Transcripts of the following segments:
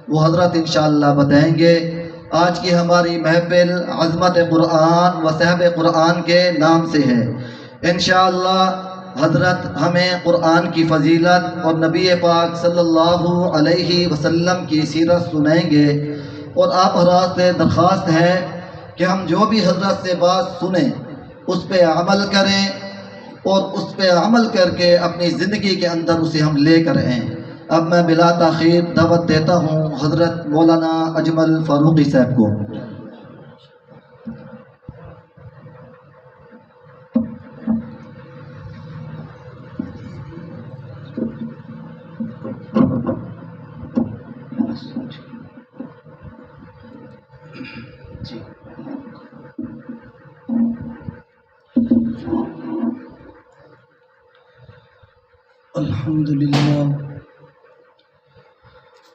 وہ حضرت انشاءاللہ بتائیں گے۔ آج کی ہماری محفل عظمت قرآن و صحب قرآن کے نام سے ہے۔ انشاءاللہ حضرت ہمیں قرآن کی فضیلت اور نبی پاک صلی اللہ علیہ وسلم کی سیرت سنائیں گے، اور آپ حضرات سے درخواست ہے کہ ہم جو بھی حضرت سے بات سنیں اس پہ عمل کریں، اور اس پہ عمل کر کے اپنی زندگی کے اندر اسے ہم لے کر آئیں۔ اب میں بلا تاخیر دعوت دیتا ہوں حضرت مولانا اجمل فاروقی صاحب کو۔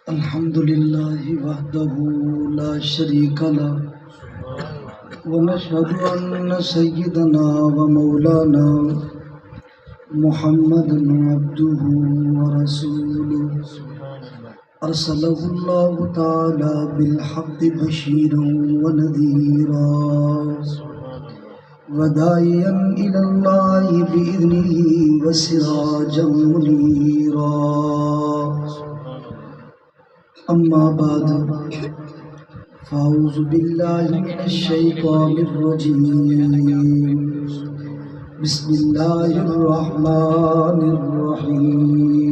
الحمد لله وحده لا شريك له ونشهد أن سيدنا ومولانا محمدا عبده ورسوله أرسله الله تعالى بالحق بشيرا ونذيرا وداعيا إلى الله بإذنه وسراجا منيرا أما بعد فأعوذ بالله من الشيطان الرجيم بسم الله الرحمن الرحيم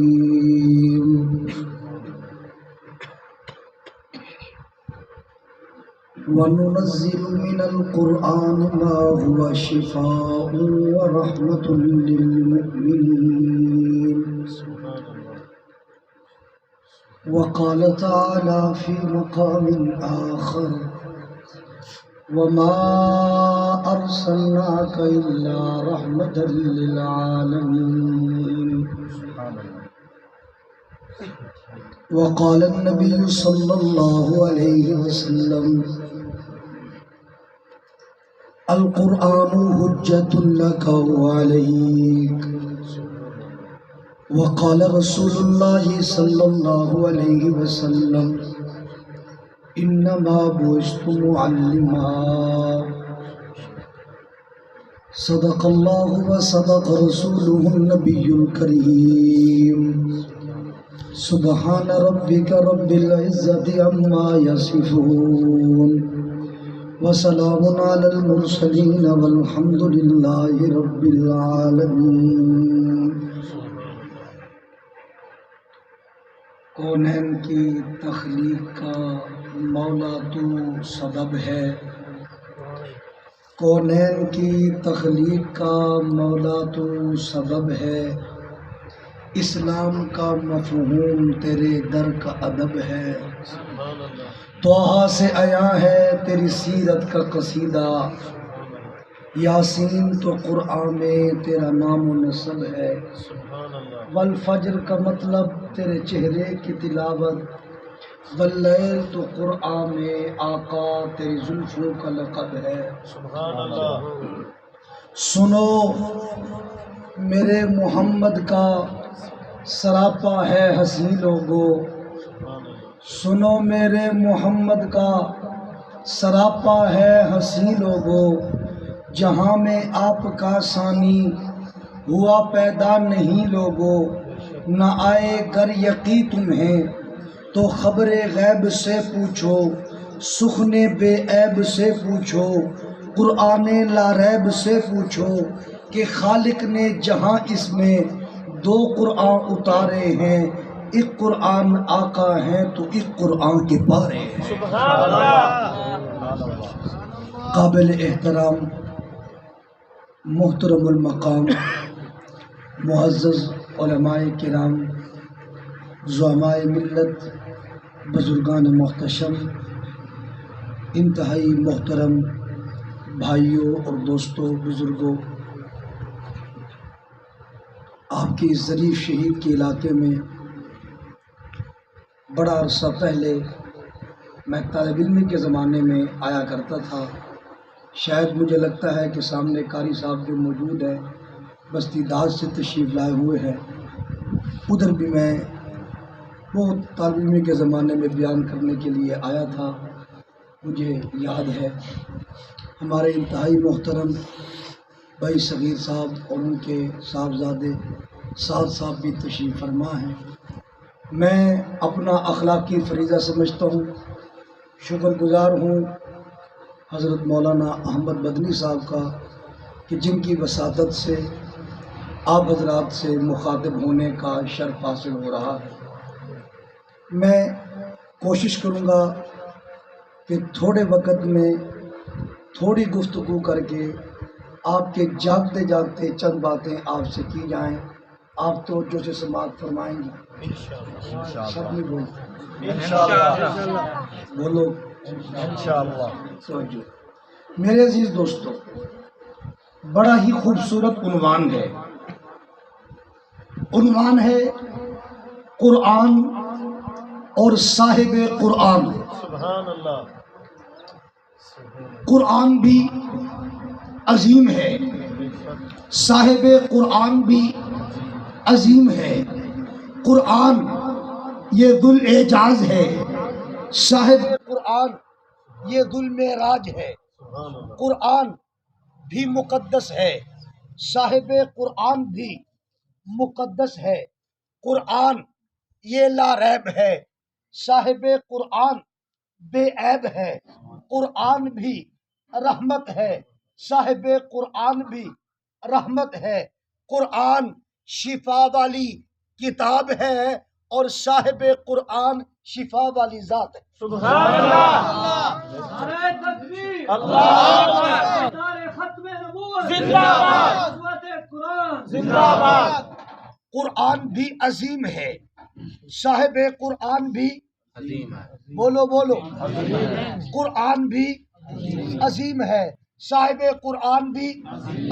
وننزل من القرآن ما هو شفاء ورحمة للمؤمنين وقال تعالى في مقام آخر وما أرسلناك إلا رحمة للعالمين وقال النبي صلى الله عليه وسلم القرآن حجة لك وعليك وقال رسول الله صلى الله عليه وسلم إنما بعثت معلما صدق الله وصدق رسوله النبي الكريم سبحان ربك رب العزة عما يصفون وسلام على المرسلين والحمد لله رب العالمين۔ کونین کی تخلیق کا مولا تو سبب ہے، کونین کی تخلیق کا مولا تو سبب ہے، اسلام کا مفہوم تیرے در کا ادب ہے، طٰہٰ سے آیا ہے تیری سیرت کا قصیدہ، یاسین تو قرآن میں تیرا نام و نسب ہے، والفجر کا مطلب تیرے چہرے کی تلاوت، واللیل تو قرآن میں آقا تیری زلفوں کا لقب ہے۔ سنو میرے محمد کا سراپا ہے ہنسی لوگو، سنو میرے محمد کا سراپا ہے ہنسی لوگو، جہاں میں آپ کا ثانی ہوا پیدا نہیں لوگو، نہ آئے گر یقین تمہیں تو خبر غیب سے پوچھو، سخن بے عیب سے پوچھو، قرآن لا ریب سے پوچھو، کہ خالق نے جہاں اس میں دو قرآن اتارے ہیں، ایک قرآن آقا ہیں تو ایک قرآن کے پارے ہیں۔ قابل احترام محترم المقام معزز علماء کرام، زعماء ملت، بزرگان محتشم، انتہائی محترم بھائیوں اور دوستوں، بزرگوں، آپ کے اس ظریف شہید کے علاقے میں بڑا عرصہ پہلے میں طالب علمی کے زمانے میں آیا کرتا تھا۔ شاید مجھے لگتا ہے کہ سامنے قاری صاحب جو موجود ہیں بستی داس سے تشریف لائے ہوئے ہیں، ادھر بھی میں وہ طالب علمی کے زمانے میں بیان کرنے کے لیے آیا تھا، مجھے یاد ہے۔ ہمارے انتہائی محترم بھائی صغیر صاحب اور ان کے صاحبزادے سعد صاحب بھی تشریف فرما ہیں۔ میں اپنا اخلاقی فریضہ سمجھتا ہوں، شکر گزار ہوں حضرت مولانا احمد مدنی صاحب کا کہ جن کی وساطت سے آپ حضرات سے مخاطب ہونے کا شرف حاصل ہو رہا ہے۔ میں کوشش کروں گا کہ تھوڑے وقت میں تھوڑی گفتگو کر کے آپ کے جاگتے جاگتے چند باتیں آپ سے کی جائیں۔ آپ توجہ سے سماعت فرمائیں گے؟ سب نے بولو انشاءاللہ۔ توجہ۔ میرے عزیز دوستو، بڑا ہی خوبصورت عنوان ہے، عنوان ہے قرآن اور صاحب قرآن۔ سبحان اللہ۔ قرآن بھی عظیم ہے، صاحب قرآن بھی عظیم ہے۔ قرآن یہ ذو الاعجاز ہے، صاحب قرآن یہ ذو المعراج ہے۔ قرآن بھی مقدس ہے، صاحب قرآن بھی مقدس ہے۔ قرآن یہ لا ریب ہے، صاحب قرآن بے عیب ہے۔ قرآن بھی رحمت ہے، صاحب قرآن بھی رحمت ہے۔ قرآن شفا والی کتاب ہے اور صاحب قرآن شفا والی ذات ہے۔ سبحان اللہ۔ نعرہ تکبیر، اللہ نعرہ ختم نبوت، زندہ باد، نصرت قرآن، زندہ باد۔ قرآن بھی عظیم ہے، صاحب قرآن بھی عظیم ہے۔ بولو بولو قرآن بھی عظیم ہے، صاحب قرآن بھی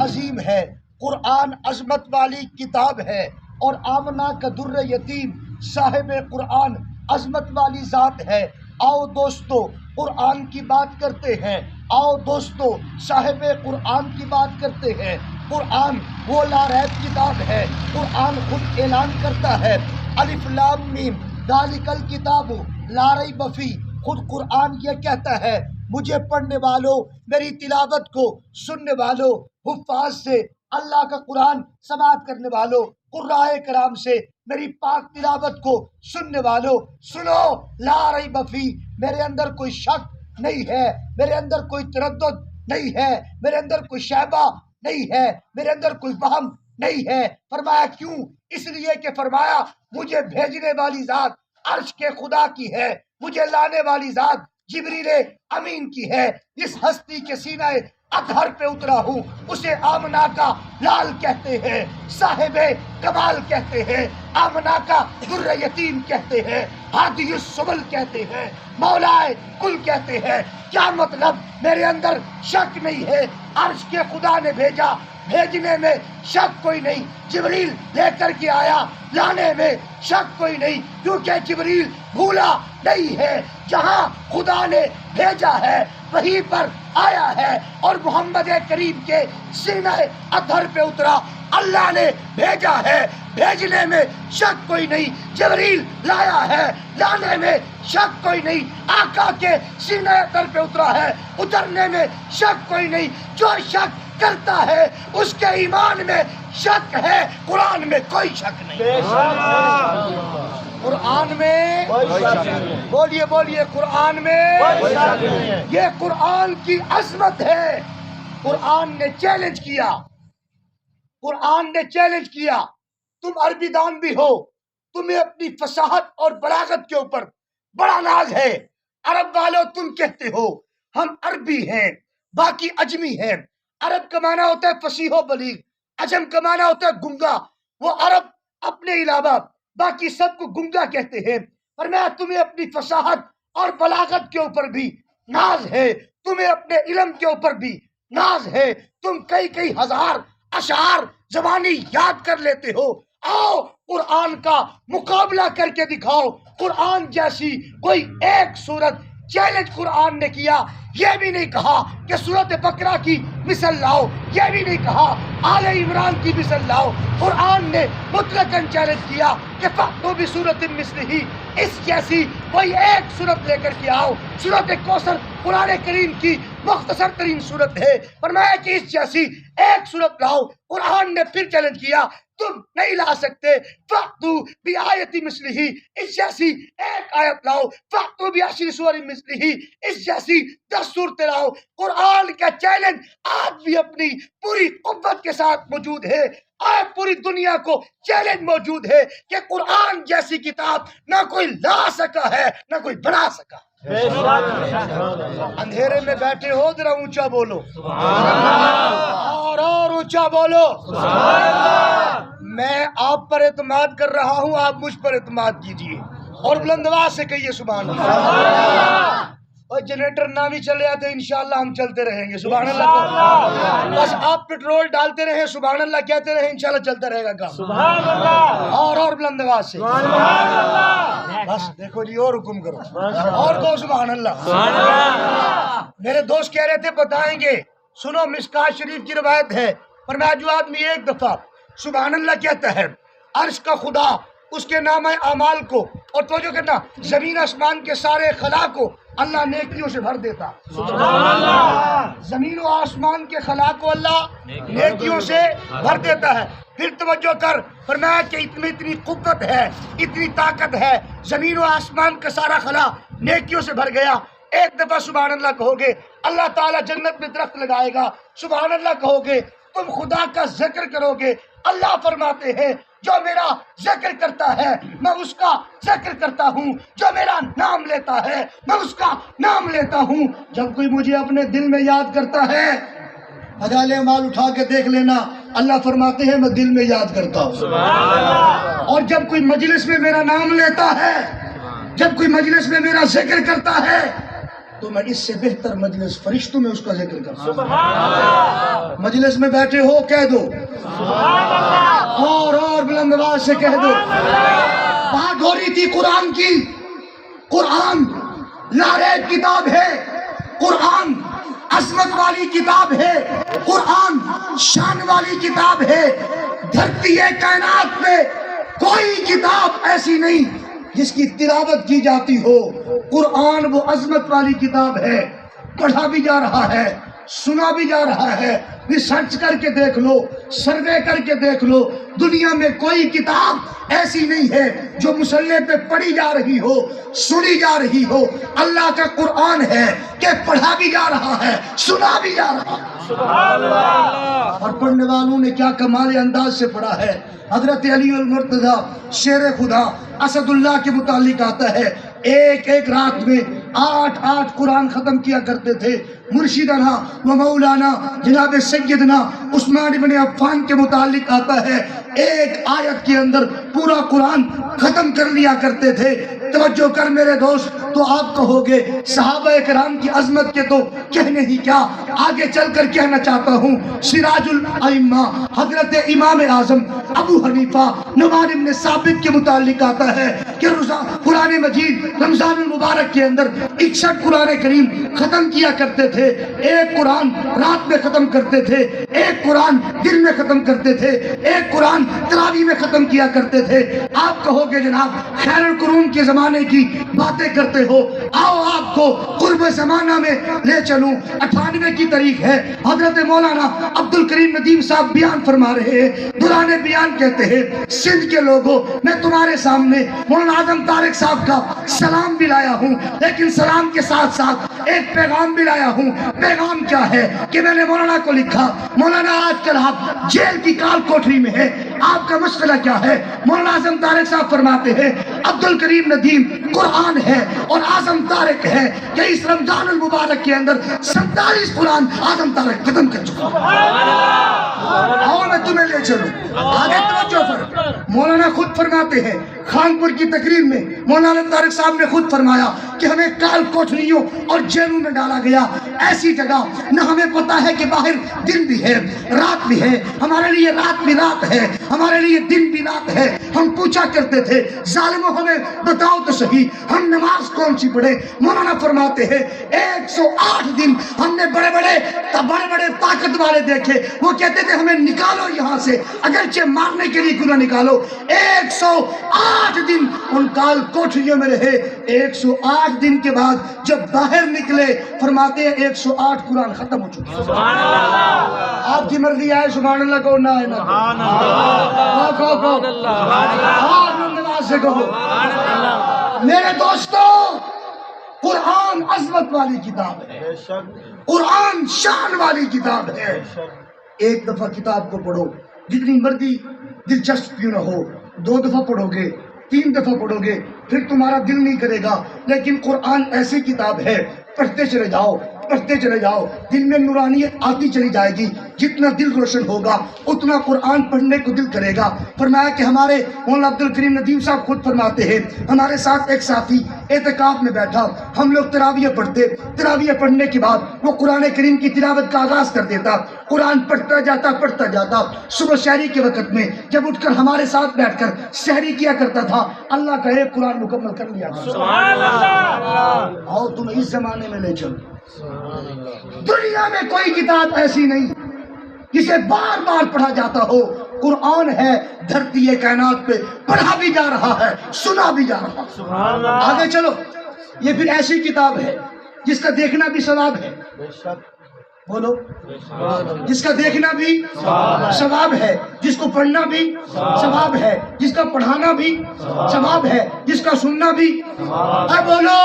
عظیم ہے۔ قرآن عظمت والی کتاب ہے اور آمنہ کا در یتیم صاحب قرآن عظمت والی ذات ہے۔ آؤ دوستو قرآن کی بات کرتے ہیں، آؤ دوستو صاحب قرآن کی بات کرتے ہیں۔ قرآن وہ لا ریب کتاب ہے، قرآن خود اعلان کرتا ہے الف لام میم ذالک الکتاب لا ریب فیہ۔ خود قرآن یہ کہتا ہے مجھے پڑھنے والوں، میری تلاوت کو سننے والوں، حفاظ سے، اللہ کا قرآن سماعت کرنے والوں، قرائے کرام سے میری پاک تلاوت کو سننے والوں، سنو لا ریب فیہ، میرے اندر کوئی شک نہیں ہے، میرے اندر کوئی تردد نہیں ہے، میرے اندر کوئی شائبہ نہیں ہے، میرے اندر کوئی وہم نہیں ہے۔ فرمایا کیوں؟ اس لیے کہ فرمایا مجھے بھیجنے والی ذات عرش کے خدا کی ہے، مجھے لانے والی ذات جبریل امین کی ہے۔ اس ہستی کے سینہ اطہر پہ اترا ہوں، اسے آمنہ کا لال کہتے ہیں، صاحب کمال کہتے ہیں، آمنہ کا در یتیم کہتے ہیں، ہادی السبل کہتے ہیں، مولائے کل کہتے ہیں۔ کیا مطلب؟ میرے اندر شک نہیں ہے، عرش کے خدا نے بھیجا، بھیجنے میں شک کوئی نہیں، جبریل لے کر کے آیا، لانے میں شک کوئی نہیں، کیونکہ جبریل بھولا نہیں ہے، جہاں خدا نے بھیجا ہے وہیں پر آیا ہے، اور محمد کریم کے سینہ اطہر پہ اترا، اللہ نے بھیجا ہے، بھیجنے میں شک کوئی نہیں، جبریل لایا ہے، لانے میں شک کوئی نہیں، آقا کے سینہ اطہر پہ اترا ہے، اترنے میں شک کوئی نہیں۔ جو شک کرتا ہے اس کے ایمان میں شک ہے، قرآن میں کوئی شک نہیں۔ قرآن میں بولیے بولیے قرآن میں یہ قرآن کی عظمت ہے۔ قرآن نے چیلنج کیا، قرآن نے چیلنج کیا، تم عربی دان بھی ہو، تمہیں اپنی فصاحت اور بلاغت کے اوپر بڑا ناز ہے، عرب والوں تم کہتے ہو ہم عربی ہیں باقی عجمی ہیں۔ عرب کا معنی ہوتا ہے فصیح و بلیغ، عجم کا معنی ہوتا ہے گنگا۔ وہ عرب اپنے علاوہ باقی سب کو گنگا کہتے ہیں۔ فرمایا تمہیں اپنی فصاحت اور بلاغت کے اوپر بھی ناز ہے، تمہیں اپنے علم کے اوپر بھی ناز ہے، تم کئی ہزار اشعار زبانی یاد کر لیتے ہو۔ آؤ قرآن کا مقابلہ کر کے دکھاؤ، قرآن جیسی کوئی ایک صورت چیلنج قرآن نے کیا. یہ بھی نہیں کہا کہ سورت بقرہ کی مثل لاؤ, یہ بھی نہیں کہا آل عمران کی مثل لاؤ. قرآن نے مطلقاً چیلنج کیا کہ فَأْتُوا بِسُورَةٍ مِثْلِهِ, اس جیسی کوئی ایک صورت لے کر کے آؤ. سورت کوثر قرآن کریم کی مختصر ترین صورت ہے, فرمایا کہ اس جیسی ایک صورت لاؤ. قرآن نے پھر چیلنج کیا, تم نہیں لا سکتے, فَأْتُوا بِآیَةٍ مِثْلِهِ, اس جیسی ایک آیت لاؤ. فَأْتُوا بِعَشْرِ سُوَرٍ مِثْلِهِ, اس جیسی 10 صورتیں لاؤ. قرآن کا چیلنج آج بھی اپنی پوری قوت کے ساتھ موجود ہے. آج پوری دنیا کو چیلنج موجود ہے کہ قرآن جیسی کتاب نہ کوئی لا سکا ہے نہ کوئی بنا سکا. اندھیرے میں بیٹھے ہو, ذرا اونچا بولو, اور اونچا بولو. میں آپ پر اعتماد کر رہا ہوں, آپ مجھ پر اعتماد کیجئے اور بلند آواز سے کہیے سبحان اللہ. اور جنریٹر نہ بھی چلے آتے انشاءاللہ ہم چلتے رہیں گے. سبحان اللہ. بس آپ پیٹرول ڈالتے رہیں, سبحان اللہ کہتے رہیں, انشاءاللہ چلتا رہے گا کام. سبحان اللہ. اور بلند آواز سے سبحان اللہ. بس دیکھو جی, اور حکم کرو, اور کہو سبحان اللہ. سبحان اللہ. میرے دوست کہہ رہے تھے بتائیں گے, سنو مشکات شریف کی روایت ہے, فرمایا جو آدمی ایک دفعہ سبحان اللہ کہتا ہے, عرش کا خدا اس کے نام اعمال کو اور توجہ کرنا زمین آسمان کے سارے خلا کو اللہ نیکیوں سے بھر دیتا. سبحان اللہ. زمین و آسمان کے خلا کو اللہ نیکیوں سے بھر دیتا ہے. پھر توجہ کر, فرمایا کہ اتنی قوت ہے, اتنی طاقت ہے, زمین و آسمان کا سارا خلا نیکیوں سے بھر گیا. ایک دفعہ سبحان اللہ کہو گے, اللہ تعالیٰ جنت میں درخت لگائے گا. سبحان اللہ کہو گے, تم خدا کا ذکر کرو گے. اللہ فرماتے ہیں جو میرا ذکر کرتا ہے میں اس کا ذکر کرتا ہوں, جو میرا نام لیتا ہے میں اس کا نام لیتا ہوں. جب کوئی مجھے اپنے دل میں یاد کرتا ہے, حجال مال اٹھا کے دیکھ لینا, اللہ فرماتے ہیں میں دل میں یاد کرتا ہوں. سبحان اللہ. اور جب کوئی مجلس میں میرا نام لیتا ہے, جب کوئی مجلس میں میرا ذکر کرتا ہے, تو میں اس سے بہتر مجلس فرشتوں میں اس کا ذکر کرتا ہوں. سبحان اللہ. مجلس میں بیٹھے ہو کہہ دو, سبحان اللہ. اور بلند آواز سے کہہ دو. بات ہو رہی تھی قرآن کی. قرآن لاریب کتاب ہے, قرآن عظمت والی کتاب ہے, قرآن شان والی کتاب ہے. دھرتی کائنات میں کوئی کتاب ایسی نہیں جس کی تلاوت کی جاتی ہو. قرآن وہ عظمت والی کتاب ہے, پڑھا بھی جا رہا ہے, سنا بھی جا رہا ہے. ریسرچ کر کے دیکھ لو, سروے کر کے دیکھ لو, دنیا میں کوئی کتاب ایسی نہیں ہے جو مسلح پہ پڑھی جا رہی ہو, سنی جا رہی ہو. اللہ کا قرآن ہے کہ پڑھا بھی جا رہا ہے, سنا بھی جا رہا ہے. سبحان اللہ. اور پڑھنے والوں نے کیا کمال انداز سے پڑھا ہے. حضرت علی المرتضیٰ شیر خدا اسد اللہ کے متعلق آتا ہے, ایک رات میں 8 قرآن ختم کیا کرتے تھے. مرشدنا و مولانا جناب سیدنا عثمان بن عفان کے متعلق آتا ہے, ایک آیت کے اندر پورا قرآن ختم کر لیا کرتے تھے. توجہ کر میرے دوست, تو آپ کہو گے صحابہ کرام کی عظمت کے تو کہنے ہی کیا, آگے چل کر کہنا چاہتا ہوں. سراج الائمہ حضرت امام اعظم ابو حنیفہ نعمان بن ثابت کے متعلق آتا ہے کہ قرآن مجید رمضان المبارک کے اندر 61 قرآن کریم ختم کیا کرتے تھے. ایک قرآن رات میں ختم کرتے تھے, ایک قرآن دن میں ختم کرتے تھے, ایک قرآن تراویح میں ختم کیا کرتے تھے. آپ کہو گے جناب خیر القرون کے زمانے کی باتیں کرتے ہو, آؤ آپ کو قرب زمانہ میں لے چلوں. 98 کی تاریخ ہے, حضرت مولانا عبد الکریم ندیم صاحب بیان فرما رہے ہیں. دوران بیان کہتے ہیں سندھ کے لوگوں, میں تمہارے سامنے مولانا اعظم طارق صاحب کا سلام بھی لایا ہوں, لیکن سلام کے ساتھ ساتھ ایک پیغام بھی لایا ہوں. پیغام کیا ہے کہ میں نے مولانا کو لکھا, مولانا آج کل آپ جیل کی کال کوٹری میں ہیں, آپ کا مشغلہ کیا ہے؟ مولانا اعظم طارق صاحب فرماتے ہیں عبد الکریم ندیم قرآن ہے اور اعظم طارق ہے کہ اس رمضان المبارک کے اندر 47 قرآن اعظم طارق ختم کر چکا. آؤ میں تمہیں لے چلوں, آگے توجہ فرمائیں. مولانا خود فرماتے ہیں خانپور کی تقریر میں مولانا طارق صاحب نے خود فرمایا کہ ہمیں کال کوٹھریوں اور جیلوں میں ڈالا گیا، ایسی جگہ نہ ہمیں پتا ہے کہ باہر دن بھی ہے رات بھی ہے، ہمارے لیے رات بھی رات ہے، ہمارے لیے دن بھی رات ہے۔ ہم پوچھا کرتے تھے ظالموں ہمیں بتاؤ تو صحیح ہم نماز کون سی پڑھیں؟ مولانا فرماتے ہیں 108 دن ہم نے بڑے بڑے طاقت والے دیکھے، وہ کہتے تھے ہمیں نکالو یہاں سے، اگرچہ مارنے کے لیے کیوں نہ نکالو۔ 108 دن ان کال کوٹھریوں میں رہے۔ 108 دن کے بعد جب باہر نکلے فرماتے ہیں 108 قرآن ختم ہو چکے۔ سبحان اللہ، آپ کی مرضی آئے سبحان اللہ کہو، نہ آئے نہ سبحان اللہ، کہو، سے کہو۔ میرے دوستو، قرآن عظمت والی کتاب ہے، قرآن شان والی کتاب ہے۔ ایک دفعہ کتاب کو پڑھو، جتنی مرضی دلچسپ کیوں نہ ہو، 2 دفعہ پڑھو گے، 3 دفعہ پڑھو گے، پھر تمہارا دل نہیں کرے گا۔ لیکن قرآن ایسی کتاب ہے، پڑھتے چلے جاؤ، پڑھتے چلے جاؤ، دل میں نورانیت آتی چلی جائے گی، جتنا دل روشن ہوگا اتنا قرآن پڑھنے کو دل کرے گا۔ فرمایا کہ ہمارے مولانا عبد الکریم ندیم صاحب خود فرماتے ہیں، ہمارے ساتھ ایک ساتھی اعتکاف میں بیٹھا، ہم لوگ تراویح پڑھتے، تراویح پڑھنے کے بعد وہ قرآن کریم کی تلاوت کا آغاز کر دیتا، قرآن پڑھتا جاتا، صبح شہری کے وقت میں جب اٹھ کر ہمارے ساتھ بیٹھ کر سحری کیا کرتا تھا، اللہ کا ایک قرآن مکمل کر لیا۔ سبحان اللہ، آؤ تمہیں اس زمانے میں لے چلو۔ دنیا میں کوئی کتاب ایسی نہیں جسے بار بار پڑھا جاتا ہو، قرآن ہے، دھرتی کائنات پہ پڑھا بھی جا رہا ہے، سنا بھی جا رہا ہے۔ سبحان اللہ، آگے چلو، یہ پھر ایسی کتاب ہے جس کا دیکھنا بھی ثواب ہے، بولو، جس کا دیکھنا بھی ثواب ہے، جس کو پڑھنا بھی ثواب ہے، جس کا پڑھانا بھی ثواب ہے، جس کا سننا بھی، بولو،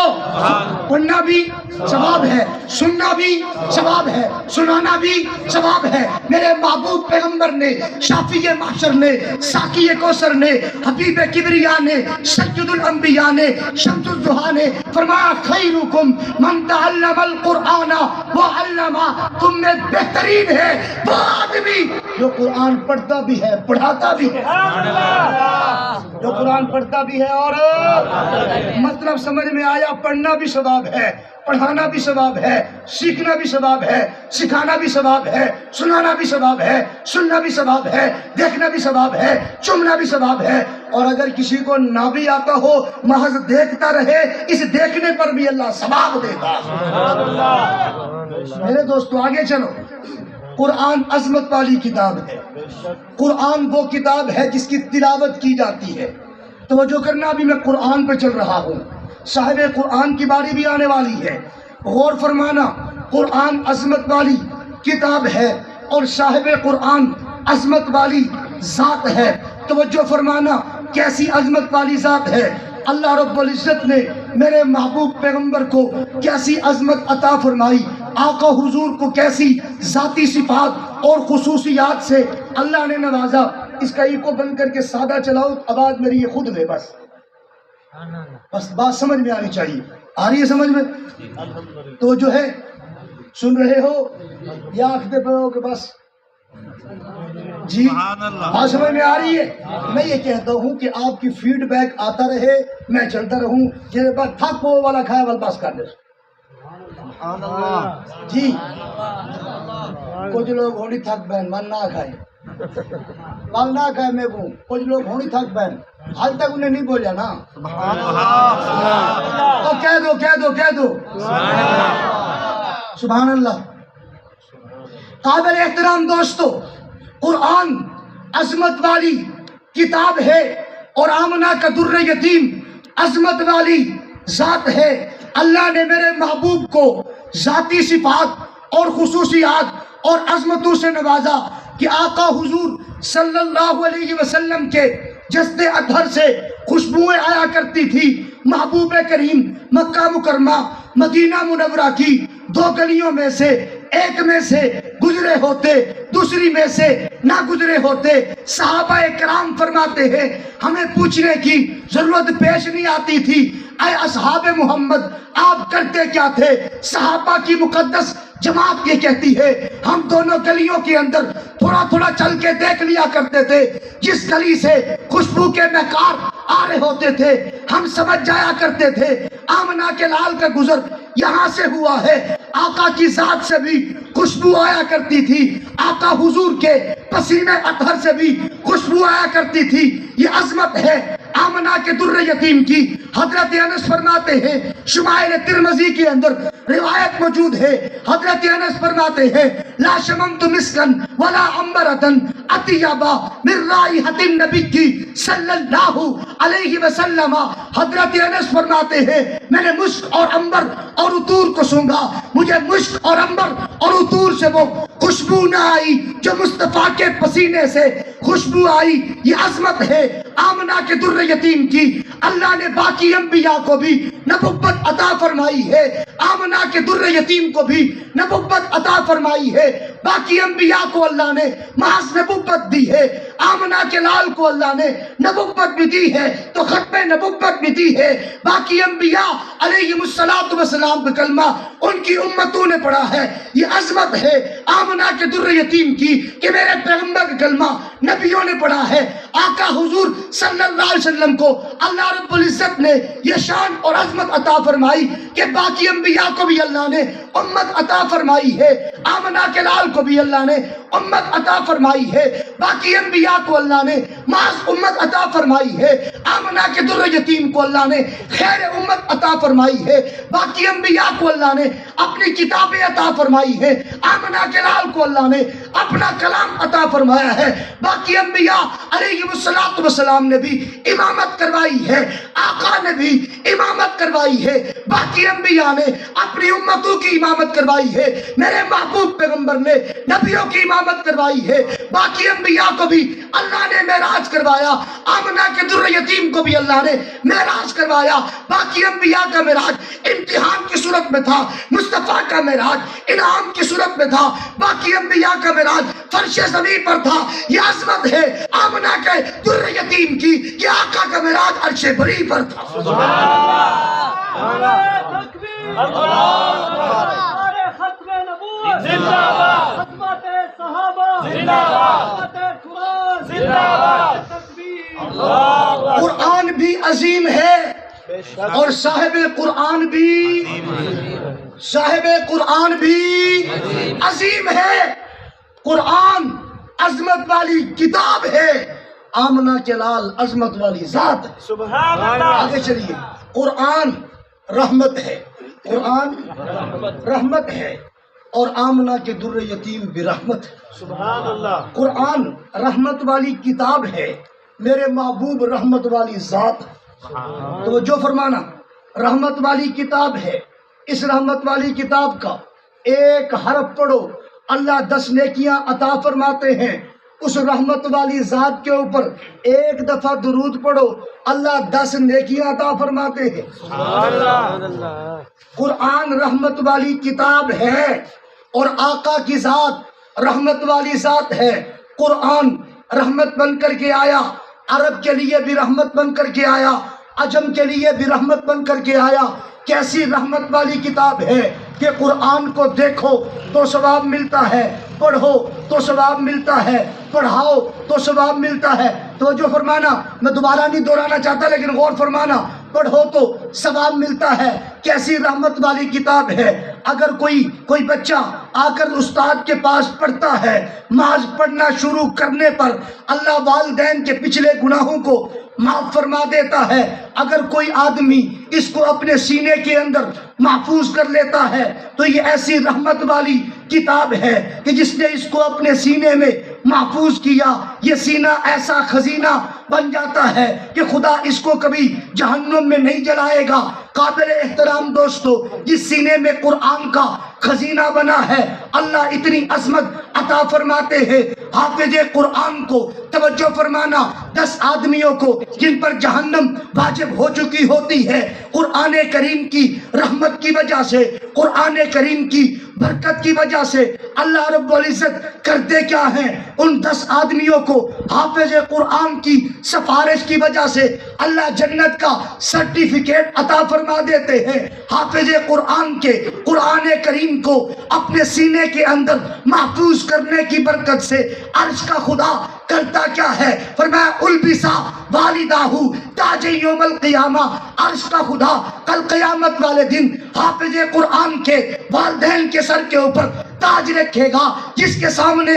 پڑھنا بھی ثواب ہے، سننا بھی ثواب ہے، سنانا بھی ثواب ہے۔ میرے محبوب پیغمبر نے، شافی محشر نے، ساقی کوثر نے، حبیب کبریا نے، سید الانبیاء نے، شمس الضحیٰ نے فرمایا خیرکم من تعلم القرآن وعلمہ، تم میں بہترین ہے وہ آدمی جو قرآن پڑھتا بھی ہے پڑھاتا بھی ہے، جو قرآن پڑھتا بھی ہے اور مطلب سمجھ میں آیا۔ پڑھنا بھی ثواب ہے، پڑھانا بھی ثواب ہے، سیکھنا بھی ثواب ہے، سکھانا بھی ثواب ہے، سنانا بھی ثواب ہے، سننا بھی ثواب ہے، دیکھنا بھی ثواب ہے، چمنا بھی ثواب ہے۔ اور اگر کسی کو نہ بھی آتا ہو محض دیکھتا رہے، اس دیکھنے پر بھی اللہ ثواب دیتا ہے۔ میرے دوستو آگے چلو، قرآن عظمت والی کتاب ہے، قرآن وہ کتاب ہے جس کی تلاوت کی جاتی ہے۔ توجہ کرنا، ابھی میں قرآن پہ چل رہا ہوں، صاحب قرآن کی باری بھی آنے والی ہے، غور فرمانا۔ قرآن عظمت والی کتاب ہے اور صاحب قرآن عظمت والی ذات ہے۔ توجہ فرمانا، کیسی عظمت والی ذات ہے؟ اللہ رب العزت نے میرے محبوب پیغمبر کو کیسی عظمت عطا فرمائی، آقا حضور کو کیسی ذاتی صفات اور خصوصیات سے اللہ نے نوازا۔ اس کا ایکو بند کر کے سادہ چلاؤ، آواز میری یہ خود لے، بس بات سمجھ میں آنی چاہیے۔ آ رہی ہے سمجھ میں؟ تو جو ہے سن رہے ہو یا آنکھتے پہ ہو کہ بس جی بات سمجھ میں آ رہی ہے؟ میں یہ کہتا ہوں کہ آپ کی فیڈ بیک آتا رہے، میں چلتا رہوں، جیسے بات تھک پو والا کھایا والا پاس کر دے جی۔ کچھ لوگ ہونی تھک بہن من نہ کھائے، وال نہ کھائے، میں کو کچھ لوگ ہونی تھک بہن، حال تک انہیں نہیں بولیا نا، تو کہہ دو سبحان اللہ۔ قابل احترام دوستو، قرآن عظمت والی کتاب ہے اور آمنہ کا در یتیم عظمت والی ذات ہے۔ اللہ نے میرے محبوب کو ذاتی صفات اور خصوصیات اور عظمتوں سے نوازا کہ آقا حضور صلی اللہ علیہ وسلم کے جسد اطہر سے خوشبوئیں آیا کرتی تھی۔ محبوب کریم مکہ مکرمہ مدینہ منورہ کی 2 گلیوں میں سے ایک میں سے گزرے ہوتے، دوسری میں سے نہ گزرے ہوتے۔ صحابہ کرام فرماتے ہیں ہمیں پوچھنے کی ضرورت پیش نہیں آتی تھی، اے اصحاب محمد آپ کرتے کیا تھے؟ صحابہ کی مقدس جماعت یہ کہتی ہے ہم دونوں گلیوں کے اندر تھوڑا تھوڑا چل کے دیکھ لیا کرتے تھے، جس گلی سے خوشبو کے مہکار آ رہے ہوتے تھے ہم سمجھ جایا کرتے تھے آمنہ کے لال کا گزر یہاں سے ہوا ہے۔ آقا کی ذات سے بھی خوشبو آیا کرتی تھی، آقا حضور کے پسینے اطہر سے بھی خوشبو آیا کرتی تھی۔ یہ عظمت ہے آمنہ کے در یتیم کی۔ حضرت انس فرماتے ہیں، شمائل ترمذی کے اندر روایت موجود ہے، حضرت انس فرماتے ہیں لا شممت مسکن ولا عنبرۃ اطیبا من رائحۃ النبی صلی اللہ علیہ وسلم۔ حضرت انس فرماتے ہیں میں نے مشک اور عنبر اور عطور کو سونگھا، مجھے مشک اور عنبر اور عطور سے وہ خوشبو نہ آئی جو مصطفیٰ کے پسینے سے خوشبو آئی۔ یہ عظمت ہے آمنہ کے در یتیم کی۔ اللہ نے باقی انبیاء کو بھی نبوت عطا فرمائی ہے، آمنہ کے در یتیم کو بھی نبوت عطا فرمائی ہے۔ باقی انبیاء کو اللہ نے محض نبوت دی ہے، آمنہ کے لال کو اللہ نے نبوت بھی دی ہے تو ختم نبوت بھی دی ہے۔ باقی انبیاء علیہم السلام کا کلمہ ان کی امتوں نے پڑھا ہے۔ یہ عظمت ہے آمنہ کے در یتیم کی کہ میرے پیغمبر کا کلمہ نبیوں نے پڑھا ہے۔ آقا حضور صلی اللہ علیہ وسلم کو اللہ رب العزت نے یہ شان اور عظمت عطا فرمائی کہ باقی انبیاء کو بھی اللہ نے امت عطا فرمائی ہے، آمنہ کے لال کو بھی اللہ نے امت عطا فرمائی ہے، باقی انبیاء کو اللہ نے محض امت عطا فرمائی ہے، آمنہ کے در یتیم کو اللہ نے خیر امت عطا فرمائی ہے، باقی انبیاء کو اللہ نے اپنی کتابیں عطا فرمائی ہے، آمنہ کے لال کو اللہ نے اپنا کلام عطا فرمایا ہے۔ باقی انبیاء علیہم السلام نے بھی امامت کروائی ہے، آقا نے بھی امامت کروائی ہے، باقی انبیاء نے اپنی امتوں کی امامت کروائی ہے، میرے محبوب پیغمبر نے نبیوں کی امامت کروائی ہے۔ باقی انبیاء کو بھی اللہ نے معراج کروایا، آمنہ کے در یتیم کو بھی اللہ نے معراج کروایا۔ باقی انبیاء کا معراج امتحان کی صورت میں تھا، مصطفیٰ کا معراج انعام کی صورت میں تھا، باقی انبیاء کا معراج فرش زمین پر تھا۔ یہ عظمت ہے آمنہ کے در یتیم کی کہ آقا کا معراج عرش بری پر تھا۔ تکبیر، نعرہ ختم نبوت، زندہ باد، خدمت صحابہ، زندہ باد، خدمت قرآن، زندہ باد، تکبیر۔ قرآن بھی عظیم ہے اور صاحب قرآن بھی عظیم ہے۔ قرآن عظمت والی کتاب ہے، آمنہ کے لال عظمت والی ذات ہے۔ سبحان اللہ، آگے چلیے، قرآن رحمت ہے، قرآن رحمت ہے اور آمنہ کے در یتیم بھی رحمت ہے۔ سبحان اللہ، قرآن رحمت والی کتاب ہے، میرے محبوب رحمت والی ذات ہے۔ توجہ فرمانا، رحمت والی کتاب ہے، اس رحمت والی کتاب کا ایک حرف پڑھو اللہ 10 نیکیاں عطا فرماتے ہیں۔ اس رحمت والی ذات کے اوپر ایک دفعہ درود پڑھو اللہ 10 نیکیاں عطا فرماتے ہیں۔ قرآن رحمت والی کتاب ہے اور آقا کی ذات رحمت والی ذات ہے۔ قرآن رحمت بن کر کے آیا، عرب کے لیے بھی رحمت بن کر کے آیا، عجم کے لیے بھی رحمت بن کر کے آیا۔ کیسی رحمت والی کتاب ہے کہ قرآن کو دیکھو تو ثواب ملتا ہے، پڑھو تو ثواب ملتا ہے، پڑھاؤ تو ثواب ملتا ہے۔ توجہ فرمانا، میں دوبارہ نہیں دہرانا چاہتا لیکن غور فرمانا، پڑھو تو ثواب ملتا ہے۔ کیسی رحمت والی کتاب ہے۔ اگر کوئی بچہ آ کر استاد کے پاس پڑھتا ہے، محض پڑھنا شروع کرنے پر اللہ والدین کے پچھلے گناہوں کو معاف فرما دیتا ہے۔ اگر کوئی آدمی اس کو اپنے سینے کے اندر محفوظ کر لیتا ہے تو یہ ایسی رحمت والی کتاب ہے کہ جس نے اس کو اپنے سینے میں محفوظ کیا، یہ سینہ ایسا خزینہ بن جاتا ہے کہ خدا اس کو کبھی جہنم میں نہیں جلائے گا۔ قابل احترام دوستو، جس سینے میں قرآن کا خزینہ بنا ہے، اللہ اتنی عظمت عطا فرماتے ہیں۔ حافظ قرآن کو توجہ فرمانا، 10 آدمیوں کو جن پر جہنم واجب ہو چکی ہوتی ہے، قرآن کریم کی رحمت کی وجہ سے، قرآن کریم کی برکت کی وجہ سے اللہ رب العزت کرتے کیا ہیں؟ ان 10 آدمیوں کو حافظ قرآن کی سفارش کی وجہ سے اللہ جنت کا سرٹیفکیٹ عطا فرما دیتے ہیں۔ حافظ قرآن کے قرآن کریم کو اپنے سینے کے اندر محفوظ کرنے کی برکت سے عرش کا خدا کرتا کیا ہے؟ فرمایا البسا والداہ تاج یوم القیامہ، عرش کا خدا کل قیامت والے دن حافظ قرآن کے والدین کے سر کے اوپر تاج رکھے گا، جس کے سامنے